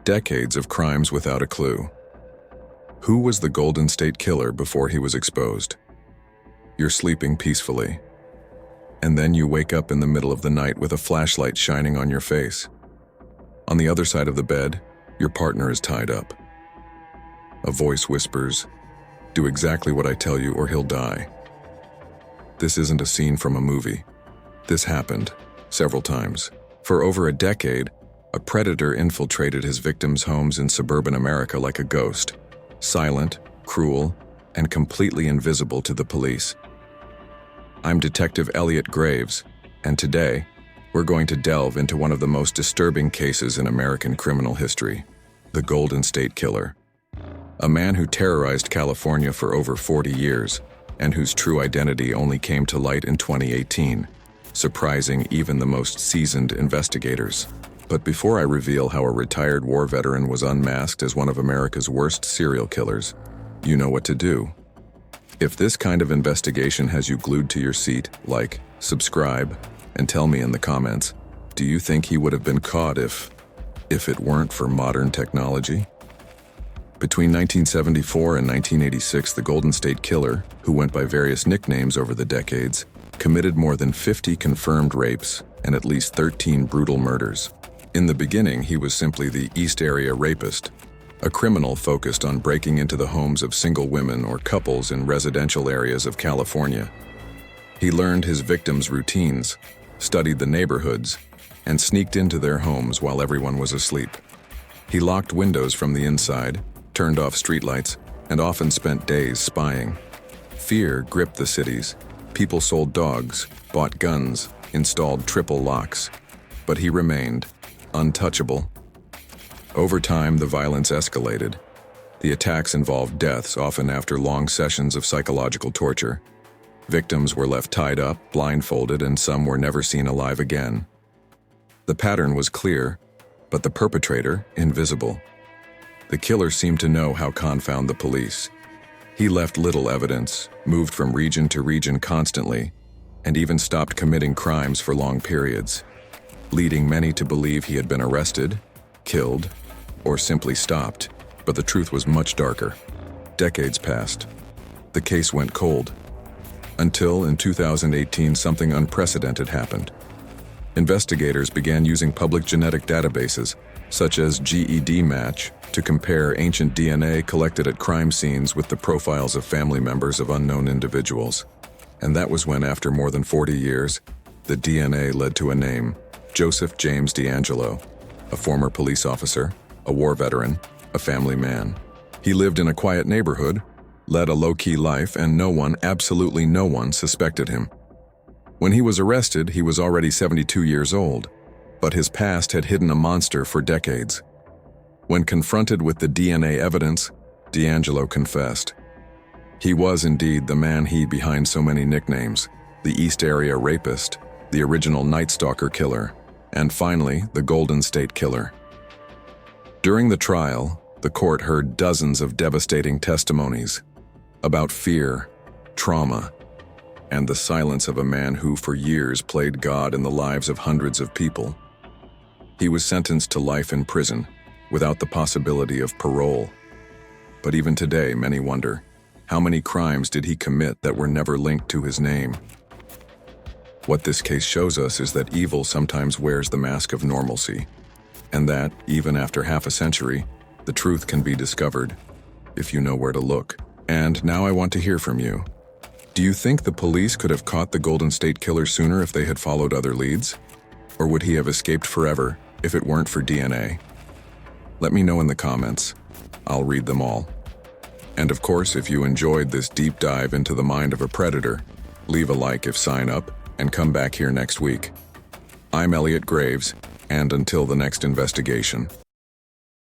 Decades of crimes without a clue. Who was the Golden State Killer before he was exposed? You're sleeping peacefully, and then you wake up in the middle of the night with a flashlight shining on your face. On the other side of the bed, your partner is tied up. A voice whispers, "Do exactly what I tell you or he'll die." This isn't a scene from a movie. This happened several times. For over a decade, a predator infiltrated his victims' homes in suburban America like a ghost, silent, cruel, and completely invisible to the police. I'm Detective Elliot Graves, and today, we're going to delve into one of the most disturbing cases in American criminal history, the Golden State Killer. A man who terrorized California for over 40 years, and whose true identity only came to light in 2018, surprising even the most seasoned investigators. But before I reveal how a retired war veteran was unmasked as one of America's worst serial killers, you know what to do. If this kind of investigation has you glued to your seat, like, subscribe, and tell me in the comments, do you think he would have been caught if it weren't for modern technology? Between 1974 and 1986, the Golden State Killer, who went by various nicknames over the decades, committed more than 50 confirmed rapes and at least 13 brutal murders. In the beginning, he was simply the East Area Rapist, a criminal focused on breaking into the homes of single women or couples in residential areas of California. He learned his victims' routines, studied the neighborhoods, and sneaked into their homes while everyone was asleep. He locked windows from the inside, turned off streetlights, and often spent days spying. Fear gripped the cities. People sold dogs, bought guns, installed triple locks. But he remained untouchable. Over time, the violence escalated. The attacks involved deaths, often after long sessions of psychological torture. Victims were left tied up, blindfolded, and some were never seen alive again. The pattern was clear, but the perpetrator invisible. The killer seemed to know how to confound the police. He left little evidence, moved from region to region constantly, and even stopped committing crimes for long periods, leading many to believe he had been arrested, killed, or simply stopped. But the truth was much darker. Decades passed. The case went cold. Until in 2018, something unprecedented happened. Investigators began using public genetic databases, such as GED Match, to compare ancient DNA collected at crime scenes with the profiles of family members of unknown individuals. And that was when, after more than 40 years, the DNA led to a name: Joseph James DeAngelo, a former police officer, a war veteran, a family man. He lived in a quiet neighborhood, led a low-key life, and no one, absolutely no one, suspected him. When he was arrested, he was already 72 years old, but his past had hidden a monster for decades. When confronted with the DNA evidence, DeAngelo confessed. He was indeed the man behind so many nicknames: the East Area Rapist, the original Night Stalker Killer, and finally, the Golden State Killer. During the trial, the court heard dozens of devastating testimonies about fear, trauma, and the silence of a man who for years played God in the lives of hundreds of people. He was sentenced to life in prison, without the possibility of parole. But even today, many wonder, how many crimes did he commit that were never linked to his name? What this case shows us is that evil sometimes wears the mask of normalcy, and that, even after half a century, the truth can be discovered, if you know where to look. And now I want to hear from you. Do you think the police could have caught the Golden State Killer sooner if they had followed other leads? Or would he have escaped forever if it weren't for DNA? Let me know in the comments. I'll read them all. And of course, if you enjoyed this deep dive into the mind of a predator, leave a like if sign up, and come back here next week. I'm Elliot Graves, and until the next investigation.